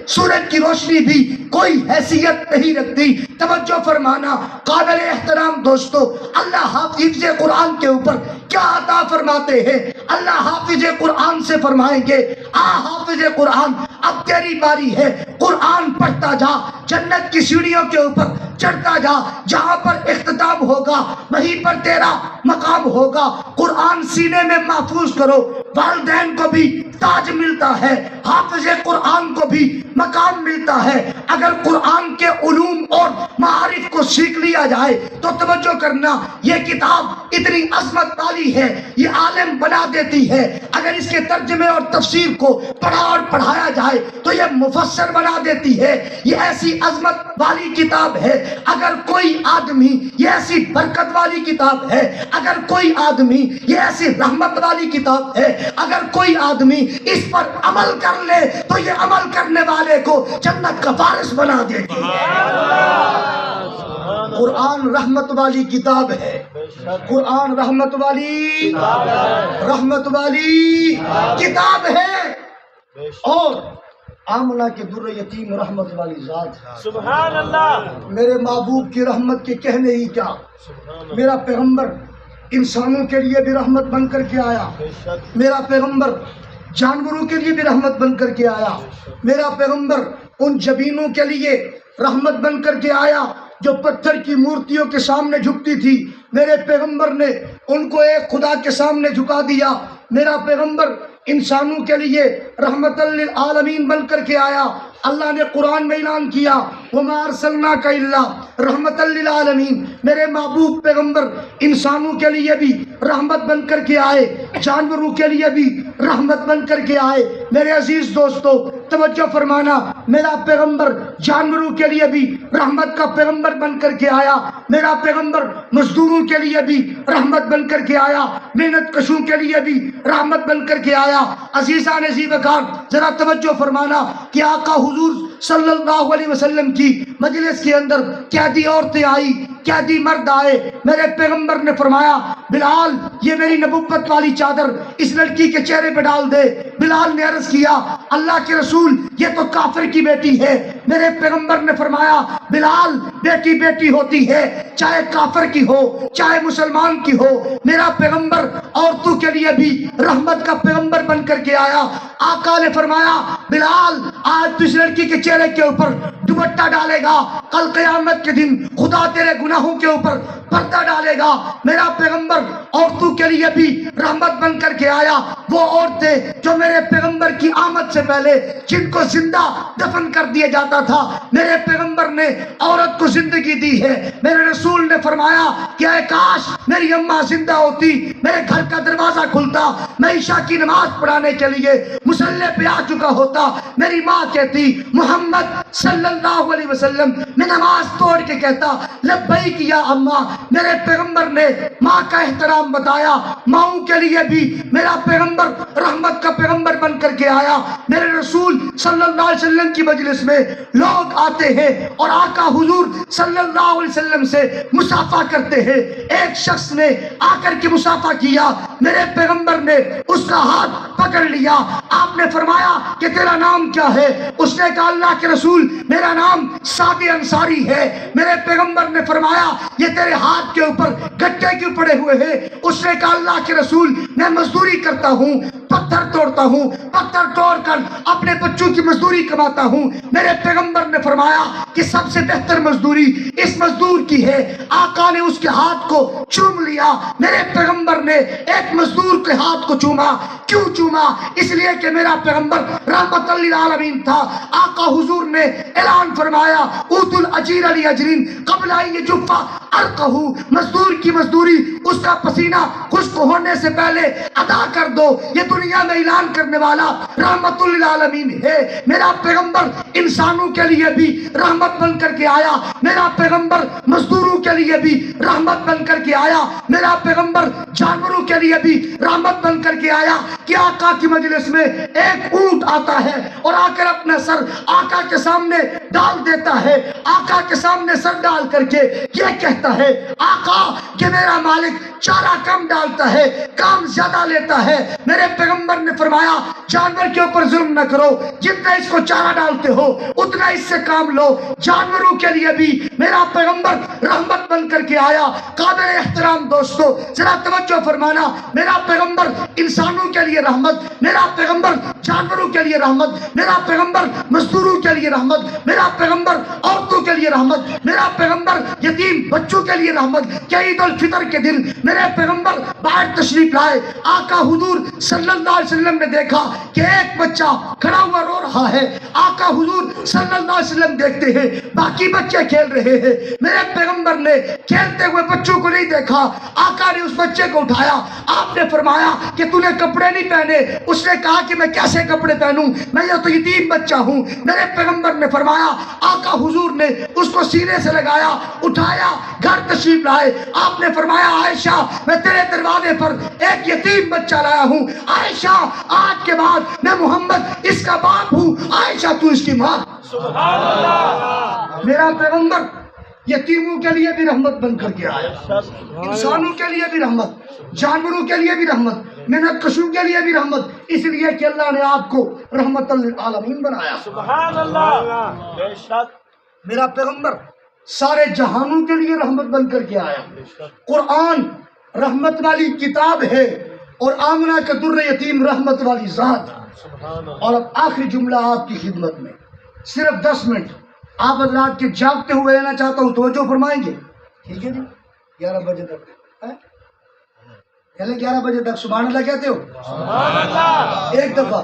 سورج کی روشنی بھی کوئی حیثیت نہیں رکھتی۔ توجہ فرمانا قابل احترام دوستو، اللہ حافظ قرآن کے اوپر کیا عطا فرماتے ہیں؟ اللہ حافظ قرآن سے فرمائیں گے آ حافظ قرآن اب تیری باری ہے، قرآن پڑھتا جا، جنت کی سیڑھیوں کے اوپر چڑھتا جا، جہاں پر اختتام ہوگا وہیں پر تیرا مقام ہوگا۔ قرآن سینے میں محفوظ کرو، والدین کو بھی تاج ملتا ہے، حافظ قرآن کو بھی مقام ملتا ہے۔ اگر قرآن کے علوم اور معارف کو سیکھ لیا جائے تو توجہ کرنا، یہ کتاب اتنی عظمت والی ہے، یہ عالم بنا دیتی ہے۔ اگر اس کے ترجمے اور تفسیر کو پڑھا اور پڑھایا جائے تو یہ مفسر بنا دیتی ہے۔ یہ ایسی عظمت والی کتاب ہے، اگر کوئی آدمی، یہ ایسی برکت والی کتاب ہے، اگر کوئی آدمی، یہ ایسی رحمت والی کتاب ہے، اگر کوئی آدمی اس پر عمل کر لے تو یہ عمل کرنے والے کو جنت کا وارث بنا دیتی ہے۔ قرآن رحمت والی کتاب ہے، قرآن رحمت والی کتاب ہے، اور آمنہ کے در یتیم رحمت والی ذات ہے۔ سبحان اللہ۔ میرے محبوب کی رحمت کے کہنے ہی کیا، میرا پیغمبر انسانوں کے لیے بھی رحمت بن کر کے آیا، میرا پیغمبر جانوروں کے لیے بھی رحمت بن کر کے آیا، میرا پیغمبر ان جبینوں کے لیے رحمت بن کر کے آیا جو پتھر کی مورتیوں کے سامنے جھکتی تھی، میرے پیغمبر نے ان کو ایک خدا کے سامنے جھکا دیا۔ میرا پیغمبر انسانوں کے لیے رحمت للعالمین بن کر کے آیا۔ اللہ نے قرآن میں اعلان کیا وَمَا أَرْسَلْنَاكَ إِلَّا رَحْمَةً لِلْعَالَمِينَ، میرے محبوب پیغمبر انسانوں کے لیے بھی رحمت بن کر کے آئے، جانوروں کے لیے بھی رحمت بن کر کے آئے۔ میرے عزیز دوستو توجہ فرمانا، میرا پیغمبر جانوروں کے لیے بھی رحمت کا پیغمبر بن کر کے آیا، میرا پیغمبر مزدوروں کے لیے بھی رحمت بن کر کے آیا، محنت کشوں کے لیے بھی رحمت بن کر کے آیا۔ عزیزان وقار ذرا توجہ فرمانا کہ آقا حضور صلی اللہ علیہ وسلم کی مجلس کے اندر قیدی عورتیں آئی، قیدی مرد آئے، میرے پیغمبر نے فرمایا بلال یہ میری نبوت والی چادر اس لڑکی کے چہرے پہ ڈال دے۔ بلال نے عرض کیا اللہ کے رسول یہ تو کافر کی بیٹی ہے۔ میرے پیغمبر نے فرمایا بلال بیٹی بیٹی ہوتی ہے، چاہے کافر کی ہو چاہے مسلمان کی ہو، میرا پیغمبر عورتوں کے لیے بھی رحمت کا پیغمبر بن کر کے آیا۔ آقا نے فرمایا بلال آج تو اس لڑکی کے چہرے کے اوپر دوپٹہ ڈالے گا، کل قیامت کے دن خدا تیرے گناہوں کے اوپر پردہ ڈالے گا۔ میرا پیغمبر عورتوں کے لیے بھی رحمت بن کر کے آیا، وہ عورتیں جو میرے پیغمبر کی آمد سے پہلے جن کو زندہ دفن کر دیا جاتا تھا، میرے پیغمبر نے عورت کو زندگی دی ہے۔ میرے رسول نے فرمایا کہ اے کاش میری اماں زندہ ہوتی، میرے گھر کا دروازہ کھلتا، میں عشاء کی نماز پڑھانے کے لیے مصلی پہ آ چکا ہوتا، میری ماں کہتی محمد صلی اللہ علیہ وسلم، میں نماز توڑ کے کہتا لبیک یا اماں۔ میرے پیغمبر نے ماں کا احترام بتایا، ماؤں کے لیے بھی میرا پیغمبر رحمت کا پیغمبر بن کر کے آیا۔ میرے رسول صلی اللہ علیہ وسلم کی مجلس میں لوگ آتے ہیں اور آقا حضور صلی اللہ علیہ وسلم سے مصافحہ کرتے ہیں۔ ایک شخص نے آ کر کے مصافحہ کیا، میرے پیغمبر نے اس کا ہاتھ پکڑ لیا، آپ نے فرمایا کہ تیرا نام کیا ہے؟ اس نے کہا اللہ کے رسول میرا نام سعد انصاری ہے۔ میرے پیغمبر نے فرمایا یہ تیرے ہاتھ کے اوپر گٹے کیوں پڑے ہوئے ہیں؟ اس نے کہا اللہ کے رسول میں مزدوری کرتا ہوں، پتھر توڑتا ہوں، پتھر توڑ کر اپنے بچوں کی مزدوری کماتا ہوں۔ میرے پیغمبر نے فرمایا کہ سب سے بہتر مزدوری اس مزدور کی ہے۔ آقا نے اس کے ہاتھ کو چوم لیا۔ میرے پیغمبر نے ایک مزدور کے ہاتھ کو چوما۔ کیوں چوما؟ اس لیے کہ میرا پیغمبر رحمت للعالمین تھا۔ آقا حضور نے اعلان فرمایا اوت الاجیر لاجرین قبل ان یجف عرقہ، مزدور کی مزدوری اس کا پسینہ خشک ہونے سے پہلے ادا کر دو۔ یہ دنیا میں اعلان کرنے والا رحمت للعالمین ہے۔ میرا پیغمبر انسانوں کے لیے بھی رحمت بن کر کے آیا، میرا پیغمبر مزدوروں کے لیے بھی رحمت بن کر کے آیا، میرا پیغمبر جانوروں کے لیے بھی رحمت بن کر کے آیا کہ آقا کی مجلس میں ایک اونٹ آتا ہے اور آ کر اپنا سر آقا کے سامنے ڈال دیتا ہے، آقا کے سامنے سر ڈال کر کے یہ کہتا ہے آقا کہ میرا مالک چارہ کم ڈالتا ہے، کام زیادہ لیتا ہے۔ میرے پیغمبر نے فرمایا جانور کے اوپر ظلم نہ کرو، جتنا اس کو چارہ ڈالتے ہو اتنا اس سے کام لو۔ جانوروں کے لیے بھی میرا پیغمبر رحمت بن کر کے آیا۔ قابل احترام دوستو ذرا توجہ فرمانا، میرا پیغمبر انسانوں کے لیے رحمت، میرا پیغمبر جانوروں کے لیے رحمت، میرا پیغمبر مزدوروں کے لیے رحمت، میرا پیغمبر عورتوں کے لیے رحمت، میرا پیغمبر یتیم بچوں کے لیے رحمت۔ کہ عید الفطر کے دن میرے پیغمبر باہر تشریف لائے، آقا حضور صلی اللہ علیہ وسلم نے دیکھا کہ ایک بچہ کھڑا ہوا رو رہا ہے۔ آقا حضور صلی اللہ علیہ وسلم دیکھتے ہیں باقی بچے کھیل رہے ہیں، میرے پیغمبر نے کھیلتے ہوئے بچوں کو نہیں دیکھا۔ آقا نے اس بچے کو اٹھایا، آپ نے فرمایا کہ تو نے کپڑے نہیں پہنے۔ اس نے کہا کہ میں کیسے کپڑے پہنوں، میں یہ تو یتیم بچہ ہوں۔ میرے پیغمبر نے فرمایا، آقا حضور نے اس کو سینے سے لگایا، اٹھایا، گھر تشریف لائے۔ آپ نے فرمایا عائشہ میں تیرے دروازے پر ایک یتیم بچہ لایا ہوں، عائشہ آج کے بعد میں محمد اس کا باپ ہوں، عائشہ تو اس کی ماں۔ سبحان اللہ۔ میرا پیغمبر یتیموں کے لیے بھی رحمت بن کر کے آیا، انسانوں کے لیے بھی رحمت، جانوروں کے لیے بھی رحمت، محنت کشوں کے لیے بھی رحمت، اس لیے کہ اللہ نے آپ کو رحمت للعالمین بنایا۔ سبحان اللہ۔ بے شک۔ میرا پیغمبر سارے جہانوں کے لیے رحمت بن کر کے آیا۔ قرآن رحمت والی کتاب ہے اور آمنہ کا در یتیم رحمت والی ذات۔ اور اب آخری جملہ آپ کی خدمت میں، صرف 10 منٹ آپ حضرات کے جاگتے ہوئے لینا چاہتا ہوں، توجہ فرمائیں گے؟ ٹھیک ہے جی، 11 بجے تک پہلے 11 بجے تک سبحان اللہ کہتے ہو؟ سبحان اللہ۔ ایک دفعہ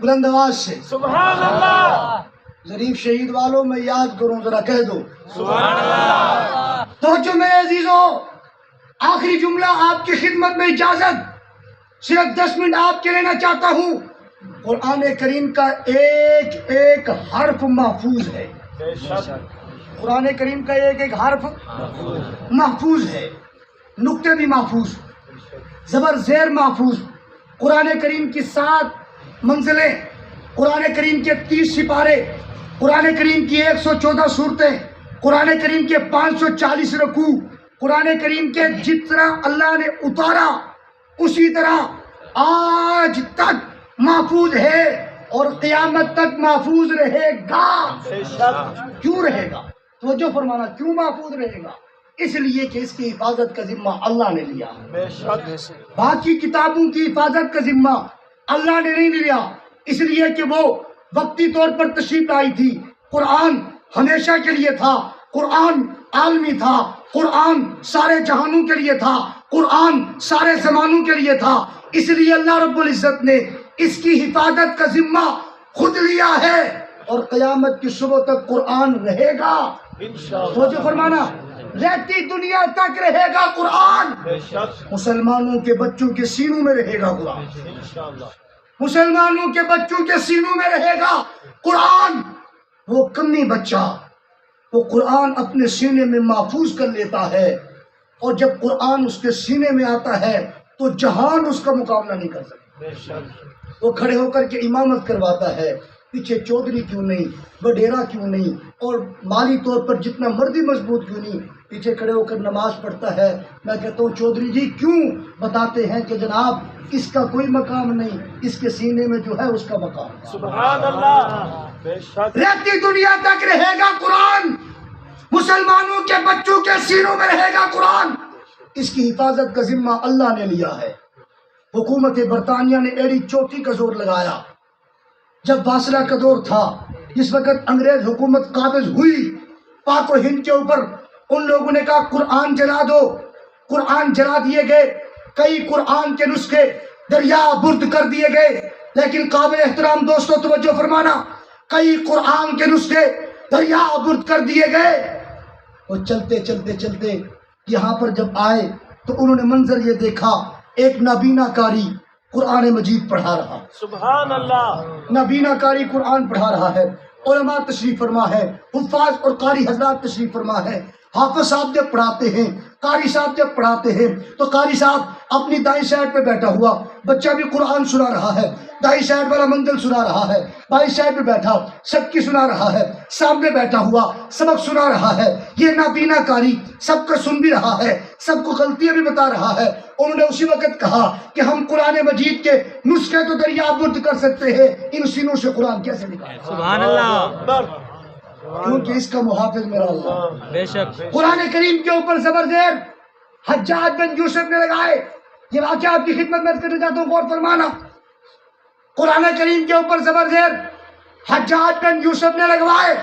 بلند آواز سے سبحان اللہ۔ ظریف شہید والوں میں یاد کروں، ذرا کہہ دو سبحان اللہ۔ توجہ میرے عزیزوں، آخری جملہ آپ کی خدمت میں، اجازت صرف 10 منٹ آپ کے لینا چاہتا ہوں۔ قرآن کریم کا ایک ایک حرف محفوظ ہے، بے شک۔ قرآن کریم کا ایک ایک حرف محفوظ ہے، نقطے بھی محفوظ، زبر زیر محفوظ۔ قرآن کریم کی 7 منزلیں، قرآن کریم کے 30 سپارے، قرآن کریم کی 114 صورتیں، قرآن کریم کے 540 رکوع، قرآن کریم کے جتنا اللہ نے اتارا اسی طرح آج تک محفوظ ہے اور قیامت تک محفوظ رہے گا۔ بے شک۔ کیوں رہے گا؟ توجہ فرمانا، کیوں محفوظ رہے گا؟ اس لیے کہ اس کی حفاظت کا ذمہ اللہ نے لیا۔ بے شک۔ باقی کتابوں کی حفاظت کا ذمہ اللہ نے نہیں لیا، اس لیے کہ وہ وقتی طور پر تشریف لائی تھی۔ قرآن ہمیشہ کے لیے تھا، قرآن عالمی تھا، قرآن سارے جہانوں کے لیے تھا، قرآن سارے زمانوں کے لیے تھا، اس لیے اللہ رب العزت نے اس کی حفاظت کا ذمہ خود لیا ہے اور قیامت کی صبح تک قرآن رہے گا۔ انشاءاللہ۔ توجہ فرمانا، رہتی دنیا تک رہے گا قرآن، بے شک۔ مسلمانوں کے بچوں کے سینوں میں رہے گا قرآن، انشاءاللہ۔ مسلمانوں کے بچوں کے سینوں میں رہے گا قرآن۔ وہ کمی بچہ وہ قرآن اپنے سینے میں محفوظ کر لیتا ہے اور جب قرآن اس کے سینے میں آتا ہے تو جہان اس کا مقابلہ نہیں کر سکتا۔ بے شک۔ وہ کھڑے ہو کر کے امامت کرواتا ہے، پیچھے چودھری کیوں نہیں، وڈیرا کیوں نہیں، اور مالی طور پر جتنا مرضی مضبوط کیوں نہیں، پیچھے کھڑے ہو کر نماز پڑھتا ہے۔ میں کہتا ہوں چودھری جی کیوں؟ بتاتے ہیں کہ جناب اس کا کوئی مقام نہیں، اس کے سینے میں جو ہے اس کا مقام ہے۔ سبحان اللہ۔ بے شک۔ رہتی دنیا تک رہے گا قرآن، مسلمانوں کے بچوں کے سینوں میں رہے گا قرآن، اس کی حفاظت کا ذمہ اللہ نے لیا ہے۔ حکومت برطانیہ نے ایڑی چوٹی کا زور لگایا جب باصلہ کا دور تھا، جس وقت انگریز حکومت قابض ہوئی پاک و ہند کے اوپر، ان لوگوں نے کہا قرآن جلا دو، قرآن جلا دیے گئے، کئی قرآن کے نسخے دریا برد کر دیے گئے، لیکن قابل احترام دوستو توجہ فرمانا، کئی قرآن کے نسخے دریا برد کر دیے گئے۔ اور چلتے چلتے چلتے یہاں پر جب آئے تو انہوں نے منظر یہ دیکھا، ایک نابینا کاری قرآن مجید پڑھا رہا، سبحان اللہ، نابینا کاری قرآن پڑھا رہا ہے، علماء تشریف فرما ہے، حفاظ اور قاری حضرات تشریف فرما ہے۔ حافظ صاحب جب پڑھاتے ہیں، قاری صاحب جب پڑھاتے ہیں تو قاری صاحب اپنی دائیں سائڈ پہ بیٹھا ہوا، بچہ بھی قرآن سنا رہا ہے، دائیں سائڈ والا منزل سنا رہا ہے، بائیں سائڈ پہ بیٹھا سب کی سنا رہا ہے، سامنے بیٹھا ہوا سبق سنا رہا ہے، یہ نابینا کاری سب کا سن بھی رہا ہے، سب کو غلطیاں بھی بتا رہا ہے۔ انہوں نے اسی وقت کہا کہ ہم قرآن مجید کے نسخے تو دریا برد کر سکتے ہیں، ان سینوں سے قرآن کیسے نکالیں؟ سبحان اللہ، اکبر، کیونکہ اس کا محافظ میرا اللہ۔ بے شک، قرآن کریم کے اوپر زبر زیر حجاج بن یوسف نے لگائے، یہ واقعہ آپ کی خدمت میں کرنا چاہتا ہوں، غور فرمانا۔ قرآن کریم کے اوپر زبر زیر حجاج بن یوسف نے لگوائے۔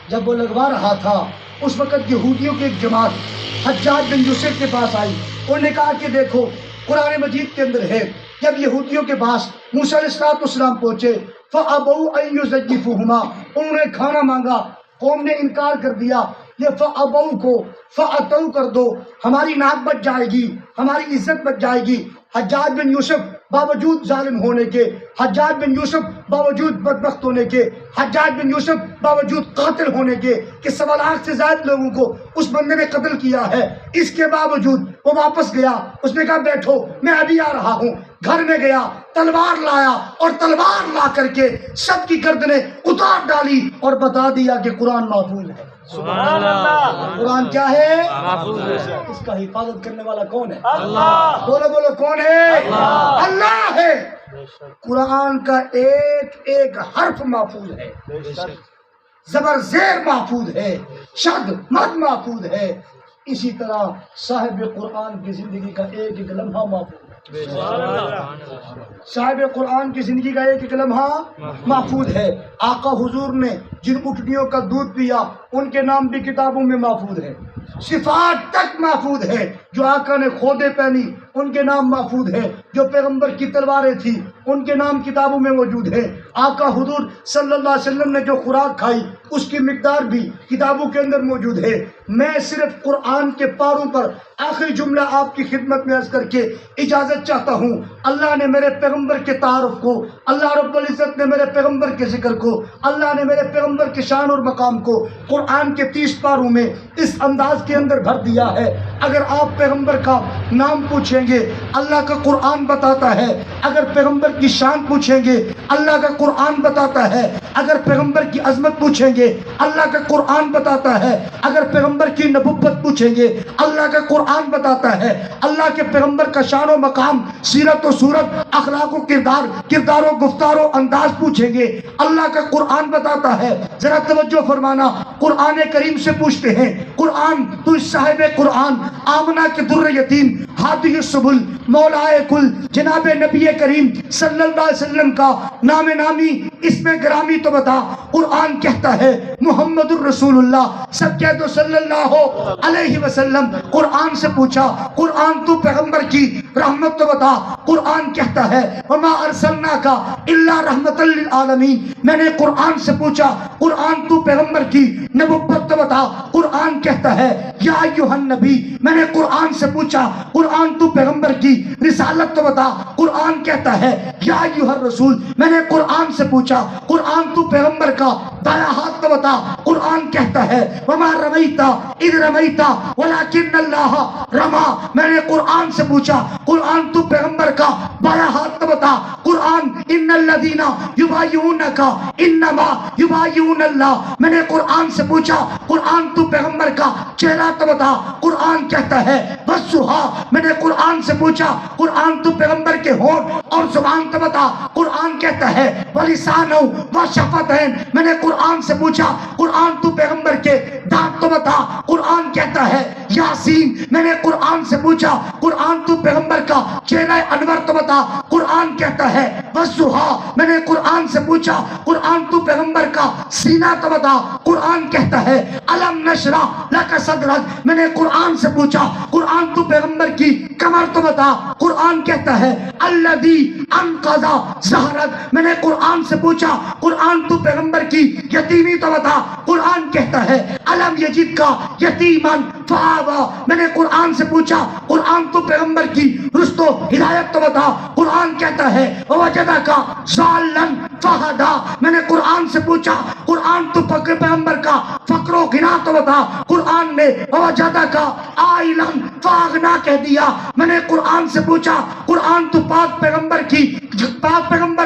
جب وہ لگوا رہا تھا اس وقت یہودیوں کی ایک جماعت حجاج بن یوسف کے پاس آئی، انہوں نے کہا کہ دیکھو قرآن مجید کے اندر ہے۔ جب یہودیوں کے پاس موسیٰ علیہ السلام پہنچے، فَأَبَوْا أَن يُزَيِّفُوهُمَا، انہوں نے کھانا مانگا، قوم نے انکار کر دیا۔ یہ فَأَبَوْا کو فَأَتَوْا کر دو، ہماری ناک بچ جائے گی، ہماری عزت بچ جائے گی۔ حجاج بن یوسف باوجود ظالم ہونے کے، حجاج بن یوسف باوجود بدبخت ہونے کے، حجاج بن یوسف باوجود قاتل ہونے کے کہ 1.25 لاکھ سے زائد لوگوں کو اس بندے نے قتل کیا ہے، اس کے باوجود وہ واپس گیا، اس نے کہا بیٹھو میں ابھی آ رہا ہوں۔ گھر میں گیا، تلوار لایا اور تلوار لا کر کے سب کی گردنیں اتار ڈالی اور بتا دیا کہ قرآن محفوظ ہے۔ سبحان اللہ، قرآن کیا ہے؟ محفوظ ہے۔ اس کا حفاظت کرنے والا کون ہے؟ اللہ، بولو بولو کون ہے؟ اللہ ہے۔ قرآن کا ایک ایک حرف محفوظ ہے، بے شک، زبر زیر محفوظ ہے، شد مد محفوظ ہے۔ اسی طرح صاحب قرآن کی زندگی کا ایک ایک لمحہ محفوظ ہے۔ سبحان اللہ، صاحب قرآن کی زندگی کا ایک ایک لمحہ محفوظ ہے۔ آقا حضور نے جن اٹھنیوں کا دودھ پیا ان کے نام بھی کتابوں میں محفوظ ہے، صفات تک محفوظ ہے۔ جو آقا نے کھودے پہنی ان کے نام محفوظ ہے، جو پیغمبر کی تلواریں تھی ان کے نام کتابوں میں موجود ہے۔ آقا حضور صلی اللہ علیہ وسلم نے جو خوراک کھائی اس کی مقدار بھی کتابوں کے اندر موجود ہے۔ میں صرف قرآن کے پاروں پر آخری جملہ آپ کی خدمت میں عرض کر کے اجازت چاہتا ہوں۔ اللہ نے میرے پیغمبر کے تعارف کو، اللہ رب العزت نے میرے پیغمبر کے ذکر کو، اللہ نے میرے پیغمبر کے شان اور مقام کو قرآن کے 30 پاروں میں اس انداز کے اندر بھر دیا ہے۔ اگر آپ پیغمبر کا نام پوچھیں گے اللہ کا قرآن بتاتا ہے، اگر پیغمبر کی شان پوچھیں گے اللہ کا قرآن بتاتا ہے، اگر پیغمبر کی عظمت پوچھیں گے اللہ کا قرآن بتاتا ہے، اگر پیغمبر کی نبوت پوچھیں گے اللہ کا قرآن بتاتا ہے۔ اللہ کے پیغمبر کا شان و مقام، سیرت و صورت، اخلاق و کردار و گفتار و انداز پوچھیں گے اللہ کا قرآن بتاتا ہے۔ ذرا توجہ فرمانا، قرآن کریم سے پوچھتے ہیں قرآن تو صاحب قرآن، آمنہ کے در یتیم، ہادی السبل، مولائے کل، جناب نبی کریم صلی اللہ علیہ وسلم کا نام نامی اس میں گرامی تو بتا۔ قرآن کہتا ہے محمد الرسول اللہ، سب کہہ دو صلی اللہ علیہ وسلم۔ قرآن سے پوچھا قرآن تو پیغمبر کی رحمت تو بتا۔ قرآن کہتا ہے وما ارسلناک الا رحمت للعالمین۔ میں نے قرآن سے پوچھا قرآن تو پیغمبر کی نبوت تو بتا۔ قرآن کہتا ہے یا ایھا النبی۔ میں نے قرآن سے پوچھا قرآن تو پیغمبر کی رسالت تو بتا۔ قرآن کہتا ہے یا ایھا الرسول۔ میں نے قرآن سے پوچھا قرآن تو پیغمبر کا دایاں ہاتھ تو بتا۔ قرآن کہتا ہے وما رمیت اذ رمیت ولکن اللہ رما۔ میں نے قرآن سے پوچھا قرآن تو پیغمبر کا بایاں ہاتھ تو بتا۔ قرآن ان الذین یبایعونک انما یبایعون اللہ۔ میں نے قرآن سے پوچھا قرآن تو پیغمبر کا چہرہ تو بتا۔ قرآن کہتا ہے والضحیٰ۔ میں نے قرآن سے پوچھا قرآن تو پیغمبر کے ہونٹ اور زبان تو بتا۔ قرآن کہتا ہے ولسانہ وشفتین۔ میں نے قرآن سے پوچھا قرآن تو پیغمبر کے دانت تو بتا۔ قرآن کہتا ہے یاسین، میں نے قرآن سے پوچھا قرآن تو پیغمبر کا چہرہ انور تو بتا۔ قرآن کہتا ہے والضحیٰ، میں نے قرآن سے پوچھا قرآن تو پیغمبر کا سینہ تو بتا۔ قرآن کہتا ہے الم نشرح لک صدرک، میں نے قرآن سے پوچھا قرآن تو پیغمبر کی کمر تو بتا۔ قرآن کہتا ہے الذی انقض ظہرک، میں نے قرآن سے پوچھا قرآن تو پیغمبر کی یتیمی تو بتا۔ قرآن کہتا ہے الم یجدک یتیما فآوی، میں نے قرآن سے پوچھا قرآن تو پیغمبر کی رشد و ہدایت تو بتا۔ قرآن کہتا ہے ووجدک ضالا فہدی، میں نے قرآن سے پوچھا قرآن تو پیغمبر کا فقر و غنا تو بتا۔ قرآن نے ووجدک عائلا فاغنی کہہ دیا۔ میں نے قرآن سے پوچھا قرآن تو پاک پیغمبر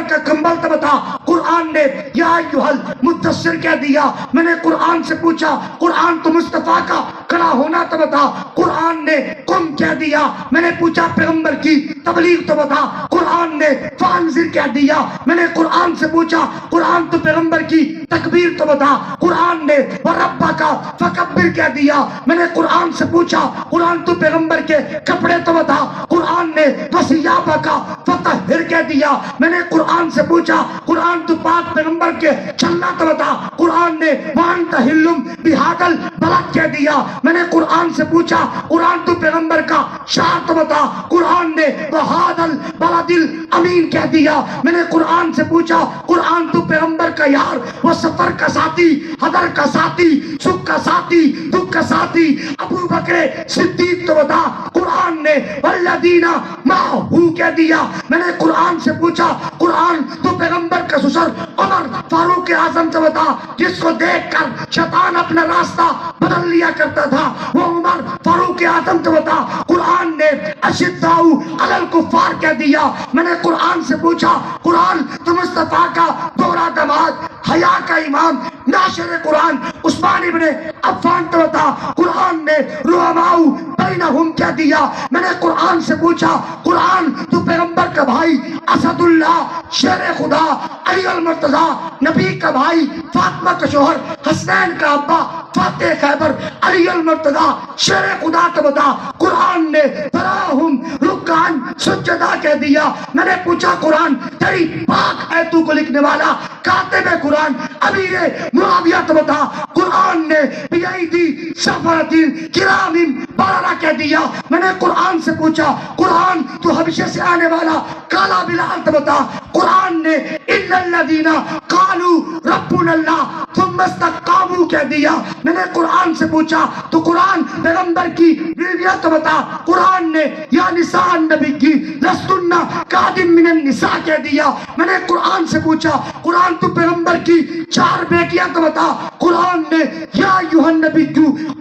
کا کمبل تو بتا۔ قرآن نے یا ایھا المدثر کہہ دیا۔ میں نے قرآن سے پوچھا قرآن تو مصطفیٰ کا کھڑا ہونا تو بتا۔ قرآن نے قم کہہ دیا۔ میں نے پوچھا پیغمبر کی تبلیغ تو بتا۔ قرآن نے فانذر کہہ دیا۔ میں نے قرآن سے پوچھا قرآن تو پیغمبر کی تکبیر تو بتا۔ قرآن نے وربک فکبر کہہ دیا۔ میں نے قرآن سے پوچھا قرآن تو پیغمبر کے کپڑے تو بتا۔ قرآن نے وثیابک فطہر کہہ دیا۔ میں نے قرآن سے پوچھا قرآن تو پاک پیغمبر کے چلنا تو بتا۔ قرآن نے وانت حل بہذا البلد کہہ دیا۔ میں نے قرآن سے پوچھا قرآن تو پیغمبر کا شعر تو بتا۔ قرآن نے وہذا البلد الامین کہہ دیا۔ میں نے قرآن سے پوچھا قرآن تو پیغمبر کا یار وہ سفر کا ساتھی، حضر کا ساتھی، سکھ کا ساتھی، دکھ کا ساتھی، ابو بکر صدیق تو بتا۔ قرآن نے والذین معہ کہہ دیا۔ میں نے قرآن سے پوچھا قرآن تو پیغمبر کا سسر عمر فاروق اعظم تو بتا، جس کو دیکھ کر شیطان اپنا راستہ بدل لیا کرتا تھا، وہ عمر فاروق اعظم تو بتا۔ قرآن نے اشداء علی الکفار کہہ دیا۔ میں نے قرآن سے پوچھا قرآن تو مصطفیٰ کا دوہرا دماد، حیا کا امام، ناشر قرآن عثمان ابن عفان تو بتا۔ قرآن نے رحماء بینہم کہہ دیا۔ میں نے قرآن سے پوچھا قرآن تو پیغمبر کا بھائی اسد اللہ شیر خدا علی المرتضیٰ، نبی کا بھائی فاطمہ کا شوہر حسنین کا ابا فاتح خیبر علی المرتضیٰ شیر خدا تو بتا۔ قرآن نے تراہم رکعن سجدہ کہہ دیا۔ میں نے پوچھا قرآن تیری پاک ایتوں کو لکھنے والا کاتب قرآن امیر معاویہ تو بتا۔ قرآن نے بیدی سفرتین کرام بررہ کہہ دیا۔ میں نے قرآن سے پوچھا قرآن تو حبشے سے آنے والا کالا بلال تو بتا۔ قرآن نے ان الذین قالوا ربنا اللہ ثم استقاموا کہہ دیا۔ میں نے قرآن سے پوچھا تو قرآن پیغمبر کی بیویاں تو بتا۔ قرآن نے یا نساء النبی کی لستن کادم من النساء کہہ دیا۔ میں نے قرآن سے پوچھا قرآن تو پیغمبر کی 4 بیٹیاں تو بتا۔ قرآن نے یا ایھا النبی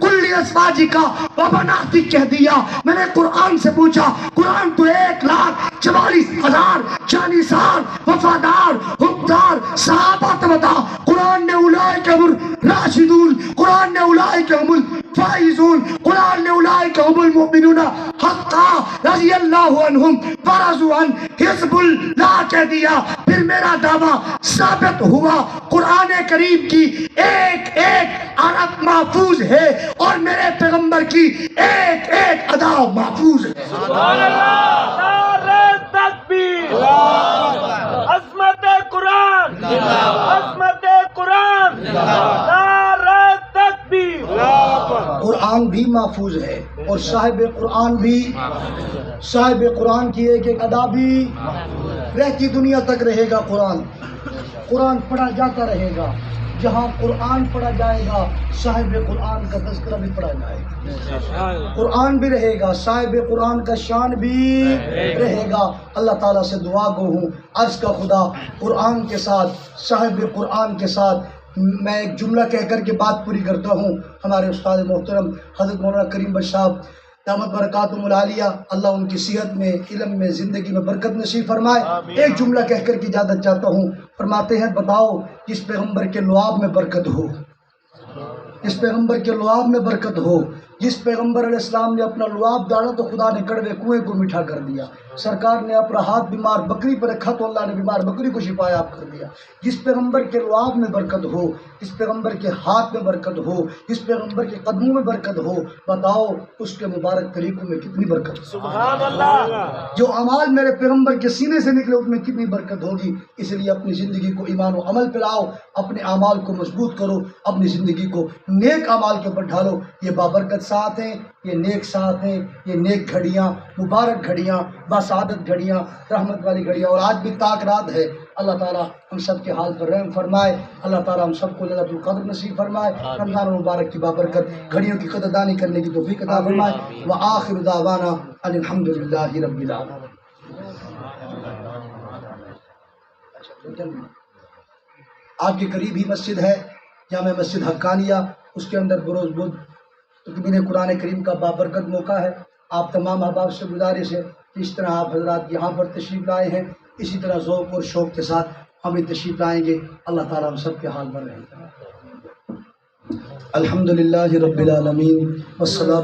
قل لازواجک وبناتک کہہ دیا۔ میں نے قرآن سے پوچھا قرآن تو 1,44,000 جانثار وفادار حقدار صحابہ تو بتا۔ قرآن نے اولئک هم الراشدون، قرآن نے اولئک هم الفائزون، قرآن نے اولئک هم المؤمنون حقا رضی اللہ عنہم ورضوا عنہ حزب اللہ کہہ دیا۔ پھر میرا دعویٰ ثابت ہوا قرآن کریم کی ایک ایک عرب محفوظ ہے اور میرے پیغمبر کی ایک ایک ادا محفوظ ہے۔ سبحان اللہ، نعرہ تکبیر، عظمت قرآن، عظمت قرآن، نعرہ تکبیر۔ قرآن بھی محفوظ ہے اور صاحب قرآن بھی، صاحب قرآن کی ایک ایک ادا بھی رہتی دنیا تک رہے گا۔ قرآن پڑھا جاتا رہے گا۔ جہاں قرآن پڑھا جائے گا صاحب قرآن کا تذکرہ بھی پڑھا جائے گا۔ قرآن بھی رہے گا، صاحب قرآن کا شان بھی رہے گا۔ اللہ تعالیٰ سے دعا گو ہوں، عرض کا خدا قرآن کے ساتھ، صاحب قرآن کے ساتھ میں ایک جملہ کہہ کر کے بات پوری کرتا ہوں۔ ہمارے استاد محترم حضرت مولانا کریم بخش صاحب دامت برکاتہم العالیہ، اللہ ان کی صحت میں، علم میں، زندگی میں برکت نصیب فرمائے۔ ایک جملہ کہہ کر کی اجازت چاہتا ہوں۔ فرماتے ہیں بتاؤ جس پیغمبر کے لعاب میں برکت ہو، جس پیغمبر کے لعاب میں برکت ہو، جس پیغمبر علیہ السلام نے اپنا لعاب ڈالا تو خدا نے کڑوے کنویں کو میٹھا کر دیا. سرکار نے اپنا ہاتھ بیمار بکری پر رکھا تو اللہ نے بیمار بکری کو شفا یاب کر دیا. جس پیغمبر کے لعاب میں برکت ہو، جس پیغمبر کے ہاتھ میں برکت ہو، جس پیغمبر کے قدموں میں برکت ہو، بتاؤ اس کے مبارک طریقوں میں کتنی برکت. سبحان اللہ. جو اعمال میرے پیغمبر کے سینے سے نکلے ان میں کتنی برکت ہوگی. اس لیے اپنی زندگی کو ایمان و عمل پہ لاؤ، اپنے اعمال کو مضبوط کرو، اپنی زندگی کو نیک اعمال کے اوپر ڈھالو. یہ بابرکت ساتھ ہیں، یہ نیک ساتھ ہیں، یہ نیک گھڑیاں، مبارک گھڑیاں، باسعادت گھڑیاں، رحمت والی گھڑیاں. اور آج بھی تاک رات ہے. اللہ تعالیٰ ہم سب کے حال پر رحم فرمائے. اللہ تعالیٰ ہم سب کو ليلۃ القدر نصیب فرمائے. رمضان المبارک کی بابرکت گھڑیوں کی قدردانی کرنے کی توفیق عطا فرمائے. وآخر دعوانا ان الحمد للہ رب العالمین. آپ کے قریب ہی مسجد ہے جامع مسجد حقانیہ، اس کے اندر بروز بدھ تدبیر قرآن کریم کا بابرکت موقع ہے. آپ تمام احباب سے گزارش ہے کہ اس طرح آپ حضرات یہاں پر تشریف لائے ہیں، اسی طرح ذوق اور شوق کے ساتھ ہم بھی تشریف لائیں گے. اللہ تعالیٰ ہم سب کے حال پر رہے. الحمدللہ رب العالمین والصلاۃ